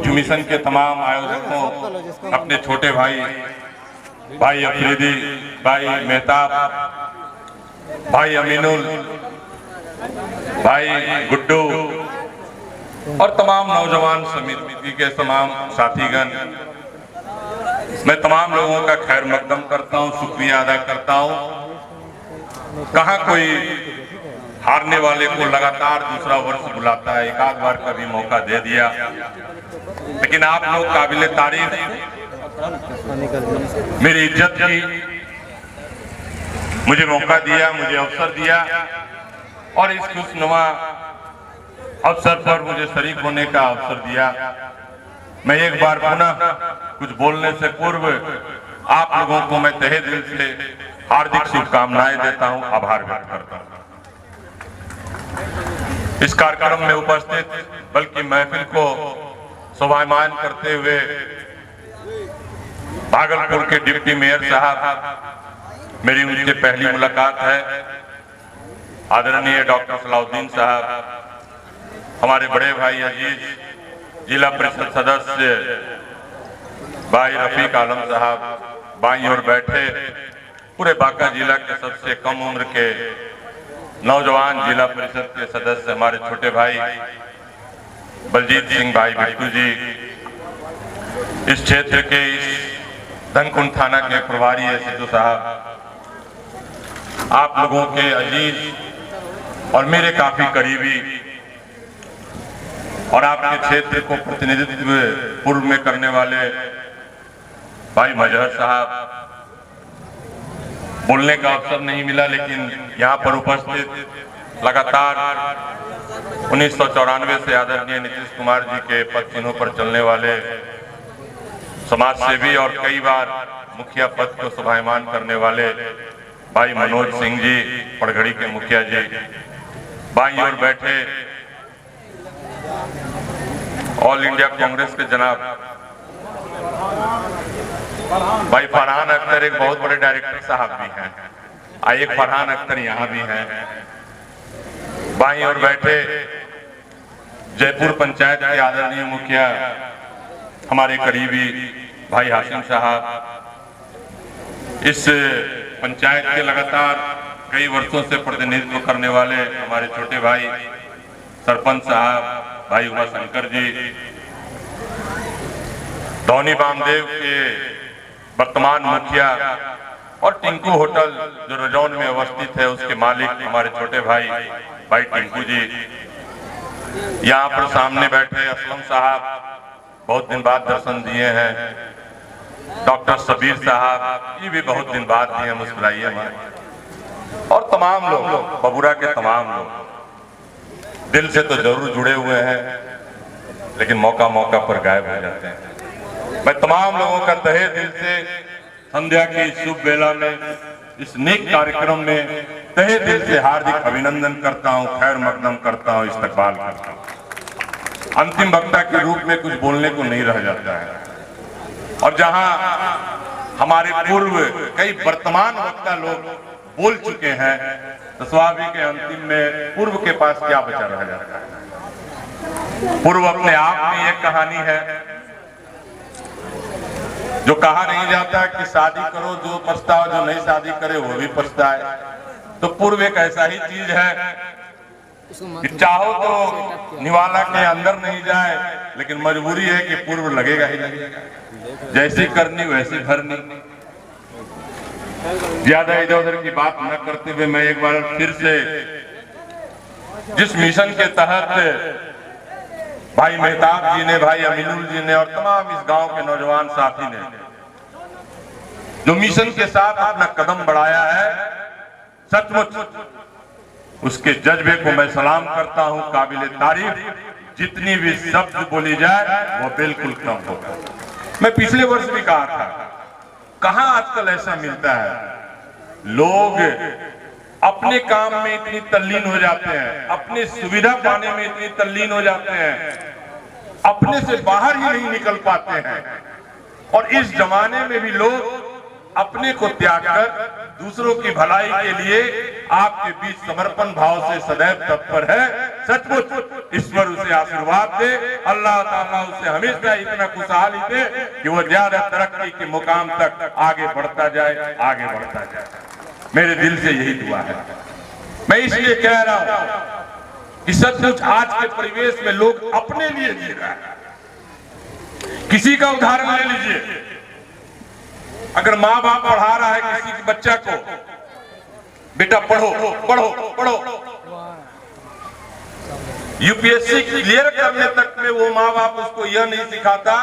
उच्च मिशन के तमाम आयोजकों, अपने छोटे भाई अफरीदी, भाई मेहताब, भाई अमीनुल, भाई गुड्डू और तमाम नौजवान समिति के तमाम साथीगण, मैं तमाम लोगों का खैर मकदम करता हूं, शुक्रिया अदा करता हूं। कहाँ कोई हारने वाले को लगातार दूसरा वर्ष बुलाता है, एक आध बार का भी मौका दे दिया, लेकिन आप लोग काबिले तारीफ, मेरी इज्जत की, मुझे मौका दिया, मुझे अवसर दिया और इस खुशनुमा अवसर पर मुझे शरीक होने का अवसर दिया। मैं एक बार पुनः कुछ बोलने से पूर्व आप लोगों को मैं तहे दिल से हार्दिक शुभकामनाएं देता हूं, आभार व्यक्त करता हूं। इस कार्यक्रम में उपस्थित बल्कि महफिल को शोभायमान करते हुए भागलपुर के डिप्टी मेयर साहब, मेरी उनसे पहली मुलाकात है। आदरणीय डॉक्टर सलाउद्दीन साहब, हमारे बड़े भाई अजीज जिला परिषद सदस्य भाई रफीक आलम साहब, बाईं ओर बैठे पूरे बांका जिला के सबसे कम उम्र के नौजवान जिला परिषद के सदस्य हमारे छोटे भाई बलजीत सिंह भाई बिट्टू जी, इस क्षेत्र के इस धनकुंड थाना के प्रभारी है सिद्धू साहब, आप लोगों के अजीज और मेरे काफी करीबी और आपके क्षेत्र को प्रतिनिधित्व पूर्व में करने वाले भाई मजहर साहब, बोलने का अवसर नहीं मिला लेकिन यहाँ पर उपस्थित लगातार 1994 से आदरणीय नीतीश कुमार जी के पद चिन्हों पर चलने वाले समाज सेवी और कई बार मुखिया पद को शोभायमान करने वाले भाई मनोज सिंह जी, पड़घड़ी के मुखिया जी, बाईं ओर बैठे ऑल इंडिया कांग्रेस के जनाब भाई फरहान अख्तर, एक बहुत बड़े डायरेक्टर साहब भी हैं, एक फरहान अख्तर यहाँ भी हैं। बाईं ओर बैठे जयपुर पंचायत के आदरणीय मुखिया हमारे करीबी भाई हाशिम साहब, इस पंचायत के लगातार कई वर्षों से प्रतिनिधित्व करने वाले हमारे छोटे भाई सरपंच साहब भाई उमा शंकर जी, धौनी बामदेव के वर्तमान मुखिया और टिंकू होटल जो रजौन में अवस्थित है उसके मालिक हमारे छोटे भाई टिंकू जी, यहाँ पर सामने बैठे असलम साहब, बहुत दिन बाद दर्शन दिए हैं, डॉक्टर सबीर साहब, ये भी बहुत दिन बाद दिए, मुस्कुराइए हमारे, और तमाम लोग, बबुरा के तमाम लोग दिल से तो जरूर जुड़े हुए हैं लेकिन मौका मौका पर गायब हो जाते हैं। मैं तमाम लोगों का तहे दिल से संध्या की शुभ बेला में इस नेक कार्यक्रम में तहे दिल से हार्दिक अभिनंदन करता हूं, खैर मकदम करता हूं, इस्तकबाल करता हूं। अंतिम वक्ता के रूप में कुछ बोलने को नहीं रह जाता है और जहां हमारे पूर्व कई वर्तमान वक्ता लोग बोल चुके हैं तो स्वाभाविक है अंतिम में पूर्व के पास क्या बचा रह जाता है। पूर्व अपने आप में एक कहानी है जो कहा नहीं जाता कि शादी करो जो पछताओ, जो नहीं शादी करे वो भी पछताए। तो पूर्व एक ऐसा ही चीज है कि चाहो तो निवाला के अंदर नहीं जाए लेकिन मजबूरी है कि पूर्व लगेगा ही लगेगा, जैसी करनी वैसी भरनी। ज्यादा इधर उधर की बात न करते हुए मैं एक बार फिर से जिस मिशन के तहत भाई मेहताब जी ने, भाई अमीनुल जी ने और तमाम इस गांव के नौजवान साथी ने जो मिशन के साथ अपना कदम बढ़ाया है, सचमुच उसके जज्बे को मैं सलाम करता हूं, काबिले तारीफ। जितनी भी शब्द बोली जाए वो बिल्कुल कम होगा। मैं पिछले वर्ष भी कहा था, कहां आजकल ऐसा मिलता है, लोग अपने काम में इतनी तल्लीन हो जाते हैं, अपनी सुविधा पाने में इतनी तल्लीन हो जाते हैं, अपने से बाहर ही नहीं निकल पाते हैं। और इस जमाने में भी लोग अपने को त्याग कर दूसरों की भलाई के लिए आपके बीच समर्पण भाव से सदैव तत्पर है। सचमुच ईश्वर उसे आशीर्वाद दे, अल्लाह ताला उसे हमेशा इतना खुशहाली दे कि वो ज्यादा तरक्की के मुकाम तक आगे बढ़ता जाए, आगे बढ़ता जाए। मेरे दिल से यही दुआ है। मैं इसलिए कह रहा हूं कि सचमुच आज के परिवेश में लोग अपने लिए जी रहा है। किसी का उदाहरण ले लीजिए, अगर माँ बाप पढ़ा रहा है किसी के बच्चा को, बेटा पढ़ो पढ़ो पढ़ो, यूपीएससी क्लियर करने तक में वो माँ बाप उसको यह नहीं सिखाता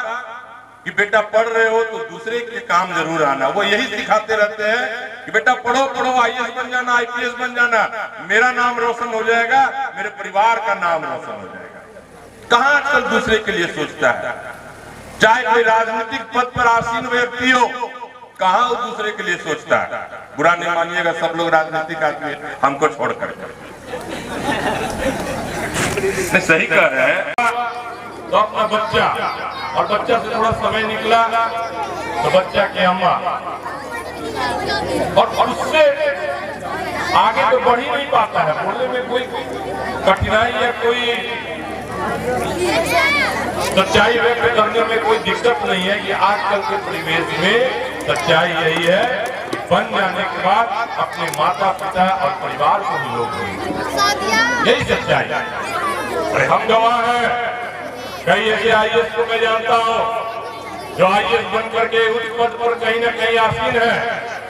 कि बेटा पढ़ रहे हो तो दूसरे के काम जरूर आना। वो यही सिखाते रहते हैं कि बेटा पढ़ो पढ़ो, आईएएस बन जाना, आईपीएस बन जाना, मेरा नाम रोशन हो जाएगा, मेरे परिवार का नाम रोशन हो जाएगा। कहां आजकल दूसरे के लिए सोचता है? चाहे कोई राजनीतिक पद पर आसीन व्यक्ति हो, कहां वो दूसरे के लिए सोचता है? बुरा नहीं मानिएगा, सब लोग राजनीतिक आदमी हमको छोड़कर सही कह रहे हैं। तो अपना बच्चा, और बच्चा से थोड़ा समय निकला तो बच्चा की अम्मा, और उससे आगे तो बढ़ ही नहीं पाता है। बोलने में कोई कठिनाई या कोई सच्चाई व्यक्त करने में कोई दिक्कत नहीं है कि आजकल के परिवेश में सच्चाई यही है कि बन जाने के बाद अपने माता पिता और परिवार को भी लोग, यही सच्चाई है। अरे हम गवाह हैं, कई ऐसे आईएएस को मैं जानता हूं जो आईएएस बन करके उस पद पर कहीं न कहीं आसीन है,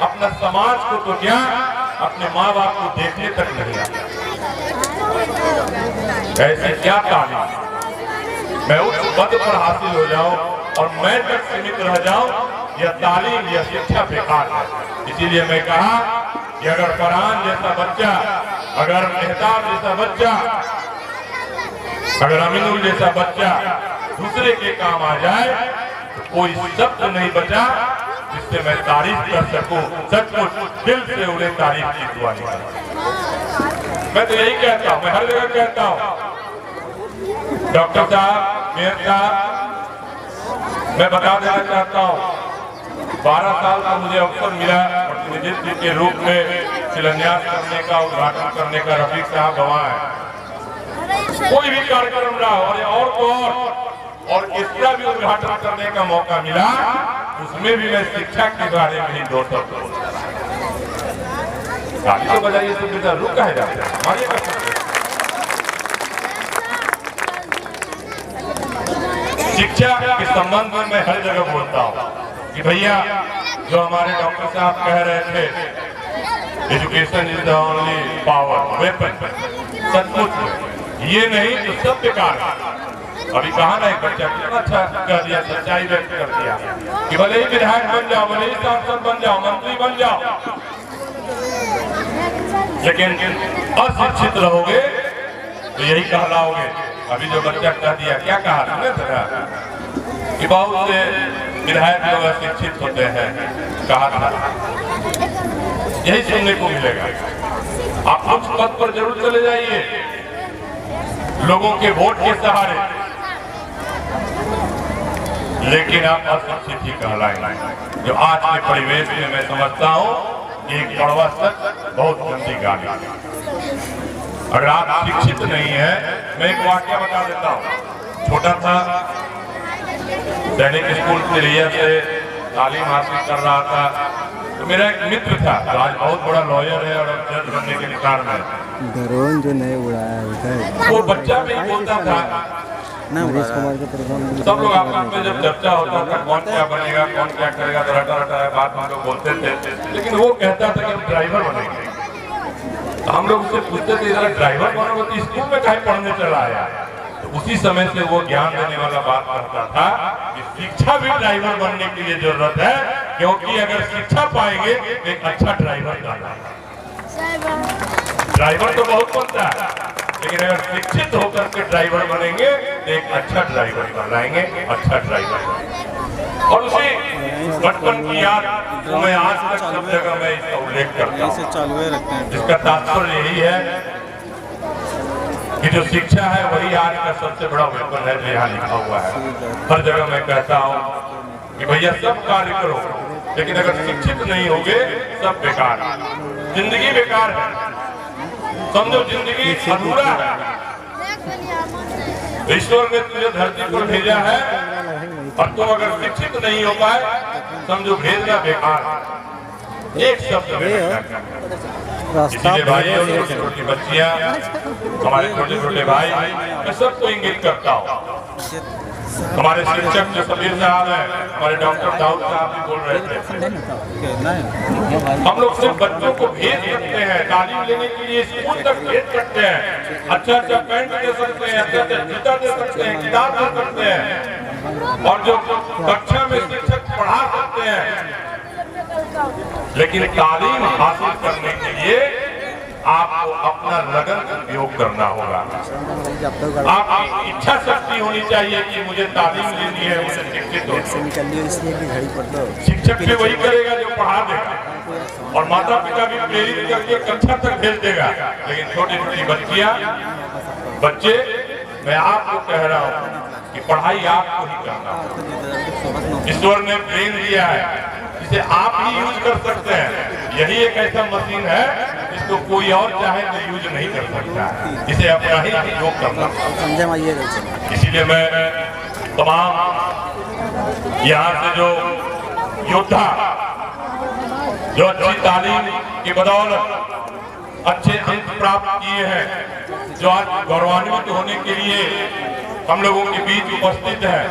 अपना समाज को तो क्या, अपने माँ बाप को देखने तक नहीं आता। ऐसे क्या तालीम, मैं उस पद पर हासिल हो जाऊं और मैं तक सीमित रह जाऊं, यह तालीम, यह शिक्षा बेकार है। इसीलिए मैं कहा कि अगर फरहान जैसा बच्चा, अगर मेहताब जैसा बच्चा, अगर अमीनुल जैसा बच्चा दूसरे के काम आ जाए तो कोई शब्द नहीं बचा जिससे मैं तारीफ कर सकूं। सचमुच दिल से उन्हें तारीफ की दुआ निकाल। मैं तो यही कहता हूं, मैं हर जगह कहता हूं, डॉक्टर साहब, मेयर साहब, मैं बता देना चाहता हूं 12 साल का मुझे अवसर मिला प्रतिनिधित्व के रूप में शिलान्यास करने का, उद्घाटन करने का। रफीक साहब गवाह है, कोई भी कार्यक्रम रहा और तो और किसका भी उद्घाटन करने का मौका मिला, उसमें भी मैं शिक्षा के बारे में ही 2 शब्द बोलता रहा। गाड़ी तो बजाइए तो बेटा रुक कहे जाते हैं हमारे। शिक्षा के संबंध में मैं हर जगह बोलता हूँ कि भैया जो हमारे डॉक्टर साहब कह रहे थे education is the only power weapon, सचमुच ये नहीं तो सब बेकार है। अभी कहा ना एक बच्चा कितना अच्छा कह दिया, सच्चाई व्यक्त कर दिया कि भले ही विधायक बन जाओ, भले ही सांसद बन जाओ, मंत्री बन जाओ, लेकिन अशिक्षित रहोगे तो यही कहलाओगे। अभी जो बच्चा कह दिया, क्या कहा सुने था कि बहुत से विधायक लोग अशिक्षित होते हैं, कहा था, यही सुनने को मिलेगा। आप उच्च पद पर जरूर चले जाइए लोगों के वोट के सहारे, लेकिन आप अशिक्षित ही कहलाएंगे। जो आज के परिवेश में मैं समझता हूँ कि एक कड़वा सच, बहुत गंदी गाली। अगर आप शिक्षित नहीं है, मैं एक वाक्य बता देता हूँ। छोटा था, सैनिक स्कूल तिलिया से तालीम हासिल कर रहा था, तो मेरा एक मित्र था, आज बहुत बड़ा लॉयर है और जज बनने के निकार में। ड्रोन जो नहीं उड़ाया वो बच्चा में ही बोलता था ना, सब लोग आपस में जब चर्चा होता था कौन क्या बनेगा, कौन क्या करेगा, तो रटा रटा बात हम लोग बोलते थे। लेकिन वो कहता था कि हम ड्राइवर बनेंगे। तो हम लोग उससे पूछते थे जरा ड्राइवर बनोगे तो स्कूल में कहीं पढ़ने चला आया? तो उसी समय से वो ज्ञान देने वाला बात करता था कि शिक्षा भी ड्राइवर बनने के लिए जरूरत है, क्योंकि अगर शिक्षा पाएंगे तो एक अच्छा ड्राइवर बनना है। ड्राइवर तो बहुत बनता है, लेकिन अगर शिक्षित होकर के ड्राइवर बनेंगे तो एक अच्छा ड्राइवर बनाएंगे, अच्छा ड्राइवर। और उसी बचपन की याद तो मैं आज तक सब जगह में इसका उल्लेख करता हूँ, जिसका तात्पर्य यही है कि जो शिक्षा है वही आज का सबसे बड़ा वेपन है, जो यहाँ लिखा हुआ है। हर जगह मैं कहता हूँ कि भैया सब कार्य करो, लेकिन अगर शिक्षित नहीं होगे सब बेकार है, जिंदगी बेकार है, समझो जिंदगी अधूरा है। ईश्वर ने तुझे धरती पर भेजा है और तुम अगर शिक्षित नहीं हो पाए समझो भेजना बेकार है। एक शब्द में इसीलिए भाई और छोटी छोटी बच्चियां, हमारे छोटे छोटे भाई, मैं सबको इंगित करता हूँ। हमारे शिक्षक जो समीर साहब हैं, हमारे डॉक्टर दाऊद साहब भी बोल रहे थे, हम लोग सिर्फ बच्चों को भेज सकते हैं तालीम लेने के लिए, स्कूल तक भेज सकते हैं, अच्छा अच्छा पैंट दे सकते हैं, अच्छा अच्छा जूता दे सकते हैं, किताब दे सकते हैं और जो कक्षा में शिक्षक पढ़ा सकते हैं, लेकिन तालीम हासिल करने के लिए आपको अपना लगन उपयोग करना होगा। आपकी इच्छा शक्ति होनी चाहिए कि मुझे तालीम लेनी है, मुझे शिक्षित होना। शिक्षक भी वही करेगा जो पढ़ा देगा और माता पिता भी प्रेरित करके कक्षा तक भेज देगा, लेकिन छोटी छोटी बच्चियां, बच्चे, मैं आपको कह रहा हूँ कि पढ़ाई आपको ही करना होगा। ईश्वर ने ब्रेन दिया है जिसे आप ही यूज कर सकते हैं। यही एक ऐसा मशीन है जिसको कोई और चाहे तो यूज नहीं कर सकता, इसे अपना ही उपयोग करना। इसीलिए मैं तमाम यहाँ से जो योद्धा जो अच्छी तालीम की बदौलत अच्छे अंक प्राप्त किए हैं, जो आज गौरवान्वित होने के लिए हम लोगों के बीच उपस्थित है,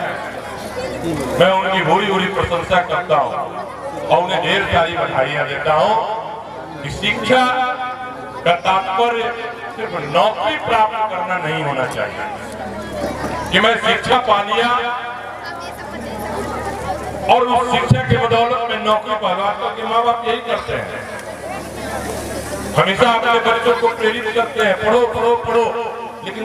मैं उनकी भूरी भूरी प्रशंसा करता हूँ और उन्हें ढेर सारी बधाइयाँ देता हूँ कि शिक्षा का तात्पर्य सिर्फ नौकरी प्राप्त करना नहीं होना चाहिए कि मैं शिक्षा पा लिया और उस शिक्षा के बदौलत में नौकरी पा लूं। आजकल के माँ बाप यही करते हैं, हमेशा अपने बच्चों को प्रेरित करते हैं पढ़ो पढ़ो पढ़ो, लेकिन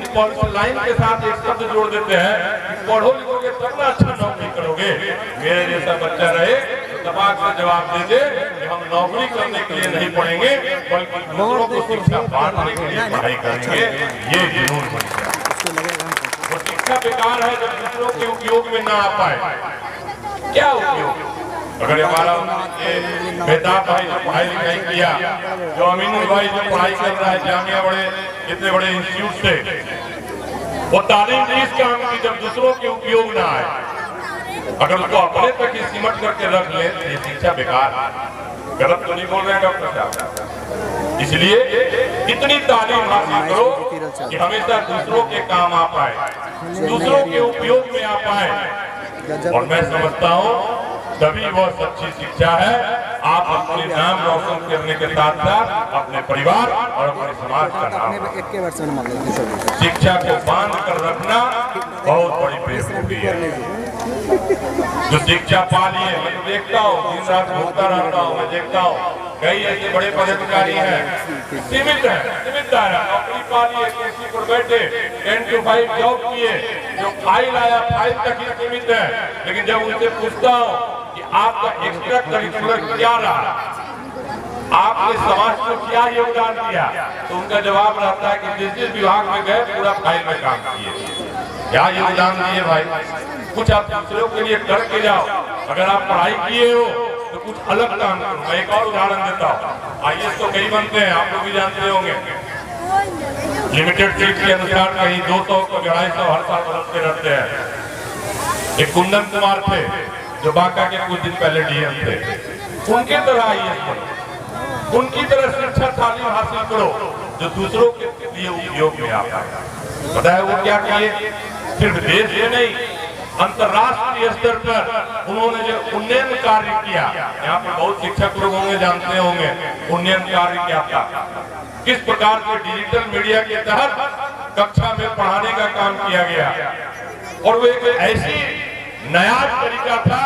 लाइन के साथ एक शब्द जोड़ देते हैं कि पढ़ो लिखोगे तब ना अच्छा नौकरी करोगे। मेरे जैसा बच्चा रहे तो दबाव से जवाब दे दे कि हम नौकरी करने के लिए नहीं पढ़ेंगे बल्कि दूसरों को शिक्षा बांटने के लिए पढ़ाई करेंगे। ये जुनून बन गया। वो शिक्षा बेकार है जब दूसरों के उपयोग में ना आ पाए। क्या उपयोग? अगर हमारा बेताब भाई जो पढ़ाई लिखाई किया, जो अमीनुल भाई जो पढ़ाई कर रहा है जामिया बड़े इतने बड़े इंस्टीट्यूट से, वो तालीम इस काम की जब दूसरों के उपयोग ना आए, अगर उसको अपने तक ही सिमट करके रख ले तो ये शिक्षा बेकार। गलत तो नहीं बोल रहे हैं डॉक्टर साहब? इसलिए इतनी तालीम हासिल करो कि हमेशा दूसरों के काम आ पाए, दूसरों के उपयोग में आ पाए। और मैं समझता हूँ तभी वह सच्ची शिक्षा है। आप अपने नाम रोशन करने के साथ साथ अपने परिवार और अपने समाज का नाम, शिक्षा को बांध कर रखना बहुत बड़ी बेवकूफी है। जो शिक्षा पा लिए, मैं देखता हूँ दिन रात घूमता रहता हूँ, मैं देखता हूँ कई ऐसे बड़े पदाधिकारी हैं सीमित दायरा नौकरी पा लिए, कुर्सी पर बैठे 10 to 5 जॉब किए, जो फाइल आया फाइल तक ही सीमित है। लेकिन जब उनसे पूछता हूँ कि आपका एक्स्ट्रा करिकुलर क्या रहा, आपने समाज को क्या योगदान दिया, तो उनका जवाब रहता है कि जिस विभाग में गए पूरा फाइल में काम किए। क्या योगदान दिए भाई? कुछ आप दूसरों के लिए करके जाओ। अगर आप पढ़ाई किए हो तो कुछ अलग काम करो। मैं एक और उदाहरण देता हूँ। IAS तो कई बनते हैं, आप लोग भी जानते होंगे। लिमिटेड सीट के अनुसार कहीं 200 को 250 हर साल बदलते रहते हैं। एक कुंदन कुमार थे जो बांका के कुछ दिन पहले DM थे, उनके तरह IAS बनो, उनकी तरह शिक्षा तालीम हासिल करो जो दूसरों के लिए उपयोग में आता है। बताया वो क्या किए? सिर्फ देश में नहीं, अंतर्राष्ट्रीय स्तर पर उन्होंने जो उन्नयन कार्य किया, यहाँ पर बहुत शिक्षक लोग होंगे जानते होंगे उन्नयन कार्य क्या था, किस प्रकार से डिजिटल मीडिया के तहत कक्षा में पढ़ाने का काम किया गया। और वो एक ऐसी नया तरीका था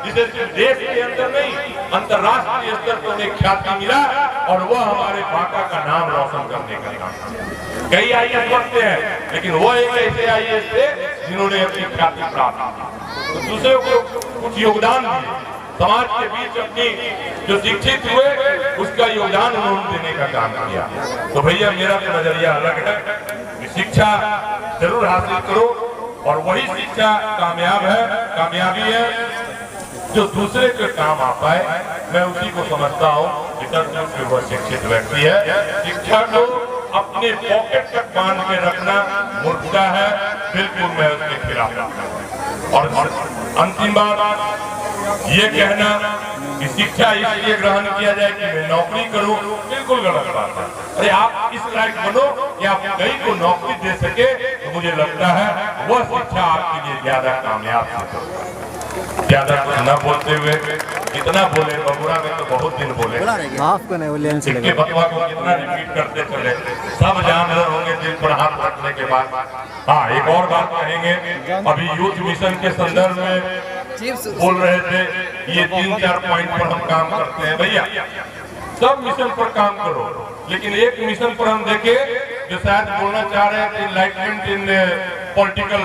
जिसे सिर्फ देश के अंदर नहीं अंतर्राष्ट्रीय स्तर पर उन्हें ख्याति मिला और वह हमारे बांका का नाम रोशन करने का काम किया। कई IAS बनते हैं, लेकिन वो एक ऐसे IAS थे जिन्होंने अपनी ख्याति प्राप्त की, तो दूसरों को कुछ योगदान दिए, समाज के बीच अपनी जो शिक्षित हुए उसका योगदान उन्होंने देने का काम किया। तो भैया मेरा तो नजरिया अलग है कि शिक्षा जरूर हासिल करो और वही शिक्षा कामयाबी है जो दूसरे के काम आ पाए। मैं उसी को समझता हूँ कि वह शिक्षित व्यक्ति है। शिक्षा को अपने पॉकेट तक बांध के रखना मूर्खता है। बिल्कुल मैं उसके खिलाफ हूं। और अंतिम बात ये कहना कि शिक्षा इसलिए ग्रहण किया जाए कि मैं नौकरी करूं, बिल्कुल गलत बात है। अरे आप इस लायक बनो कि आप कई को नौकरी दे सके, तो मुझे लगता है वह शिक्षा आपके लिए ज्यादा कामयाब सिद्ध होगा। ज्यादा कुछ न बोलते हुए कितना बोले, बबुरा में तो बहुत दिन बोले, हाफ को नहीं बोले इनके बतवा को कितना रिपीट करते चले, सब जान रहे होंगे दिल पर हाथ रखने के बाद। हाँ, एक और बात कहेंगे, अभी यूथ मिशन के संदर्भ में बोल रहे थे, ये 3-4 पॉइंट पर हम काम करते हैं। भैया सब मिशन पर काम करो, लेकिन एक मिशन पर हम देखे जो शायद बोलना चाह रहे थे, इनलाइटमेंट इन पॉलिटिकल,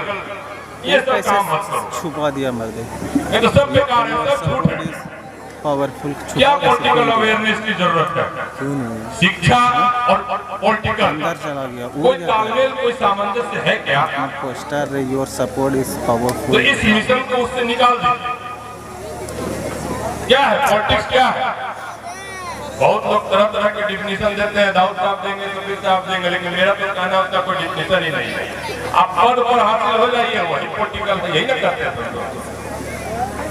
ये सब काम मत करो। छुपा दिया मर्दे, ये तो सब बेकार है, सब झूठ है। पावरफुल क्या पॉलिटिकल अवेयरनेस की जरूरत है? क्यों नहीं? शिक्षा और पॉलिटिकल अंदर चला गया, कोई तालमेल, कोई सामंजस्य है क्या? पोस्टर योर सपोर्ट इज तो पावरफुल। इस मिशन को उससे निकाल दीजिए। क्या है पॉलिटिक्स, क्या है? बहुत लोग तरह तरह के डिफिनेशन देते हैं, दाऊद साहब देंगे, कबीर साहब देंगे, लेकिन मेरा तो कहना उसका कोई डिफिनेशन ही नहीं है। आप पद पर हासिल हो जाइए, वही पॉलिटिकल है, यही ना करते हैं,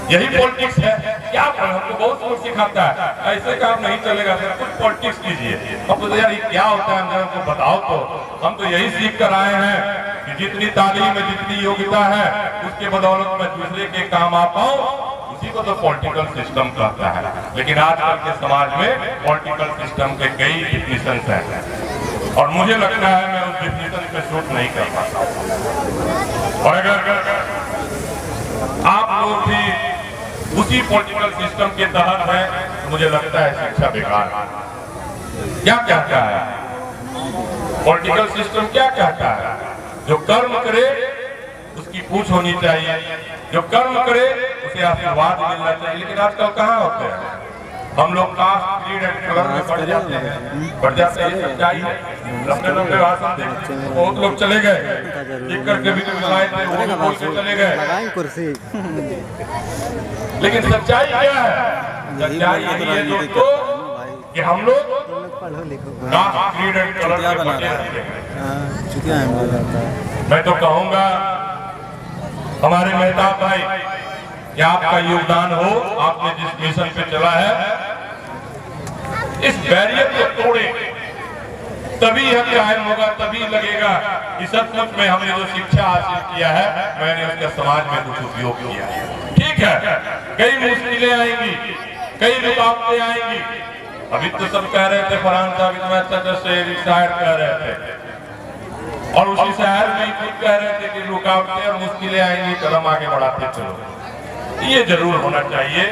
यही पॉलिटिक्स है। क्या हमको बहुत लोग सिखाता है ऐसे काम नहीं चलेगा, सर कुछ पॉलिटिक्स कीजिए। अब तो यार ये क्या होता है, हमको बताओ तो। हम तो यही सीख कर आए हैं कि जितनी तालीम में जितनी योग्यता है, उसके बदौलत मैं दूसरे के काम आ पाऊं, उसी को तो पॉलिटिकल सिस्टम कहता है। लेकिन आजकल के समाज में पॉलिटिकल सिस्टम के कई डिफिनेशन हैं, और मुझे लगता है मैं उस डिफिनेशन पे शूट नहीं कर पाता। और अगर आप लोग भी उसी पॉलिटिकल सिस्टम के तहत है, तो मुझे लगता है शिक्षा बेकार है। क्या कहता है पॉलिटिकल सिस्टम? क्या कहता है? जो कर्म करे उसकी पूछ होनी चाहिए, जो कर्म करे उसे आशीर्वाद मिलना चाहिए। लेकिन आजकल कहाँ होते हैं हम लोग, कास्ट क्रीड एंड कलर में बढ़ जाते हैं, बढ़ जाते हैं। सच्चाई है, लंबे भाषण देते बहुत लोग चले गए, लिख करके भी लगाए थे, वो बोल के चले गए कुर्सी। लेकिन सच्चाई क्या है? सच्चाई यही है दोस्तों कि हम लोग पढ़ो लिखो कास्ट क्रीड एंड कलर में बढ़ जाते हैं। चुतिया है। मैं तो कहूँगा हमारे मेहताब भाई, क्या आपका योगदान हो, आपने जिस मिशन पे चला है, इस बैरियर को तोड़े, तभी यह कायम होगा, तभी लगेगा कि सचमुच में हमने जो शिक्षा हासिल किया है, मैंने उसका समाज में कुछ उपयोग किया है। ठीक है, कई मुश्किलें आएंगी, कई रुकावटें आएंगी। अभी तो सब कह रहे थे, फरहान साहब इतना अच्छा से शायर कह रहे थे, और उसी शहर में खुद कह रहे थे कि रुकावटें और मुश्किलें आएंगी, कदम आगे बढ़ाते चलो। ये जरूर होना चाहिए,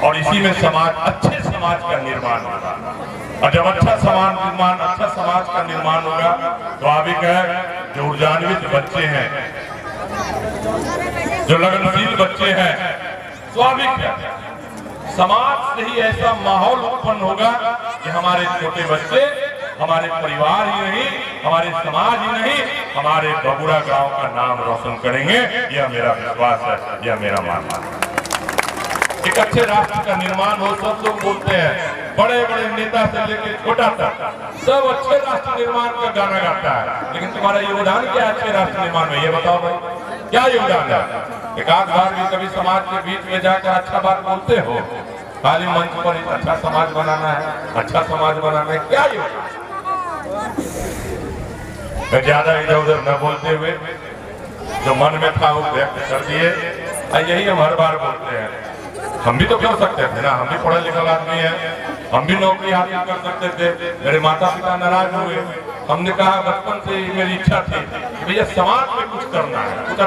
और इसी में समाज, अच्छे समाज का निर्माण होगा। और जब अच्छा समाज का निर्माण होगा, तो आप जो ऊर्जान्वित बच्चे हैं, जो लगनशील बच्चे हैं, स्वाभाविक है समाज से ही ऐसा माहौल उत्पन्न होगा कि हमारे छोटे बच्चे, हमारे परिवार ही नहीं, हमारे समाज ही नहीं, हमारे बबुरा गांव का नाम रोशन करेंगे। यह मेरा विश्वास है, यह मेरा मानना है। एक अच्छे राष्ट्र का निर्माण हो, सब लोग बोलते हैं, बड़े बड़े नेता से लेकर छोटा तक सब अच्छे राष्ट्र निर्माण का गाना गाता है, लेकिन तुम्हारा योगदान क्या है अच्छे राष्ट्र निर्माण में? ये बताओ भाई, क्या योगदान है? एक आध बार भी कभी समाज के बीच में जाकर अच्छा बात बोलते हो? खाली मंच पर अच्छा समाज बनाना है, अच्छा समाज बनाना है, क्या योगदान? ज्यादा इधर उधर न बोलते हुए जो मन में था वो व्यक्त कर दिए। यही हम हर बार बोलते हैं, हम भी तो कर सकते थे ना, हम भी पढ़े लिखे आदमी हैं, हम भी नौकरी हासिल कर सकते थे। मेरे माता पिता नाराज हुए, हमने कहा बचपन से मेरी इच्छा थी कि भैया समाज में कुछ करना है, कुछ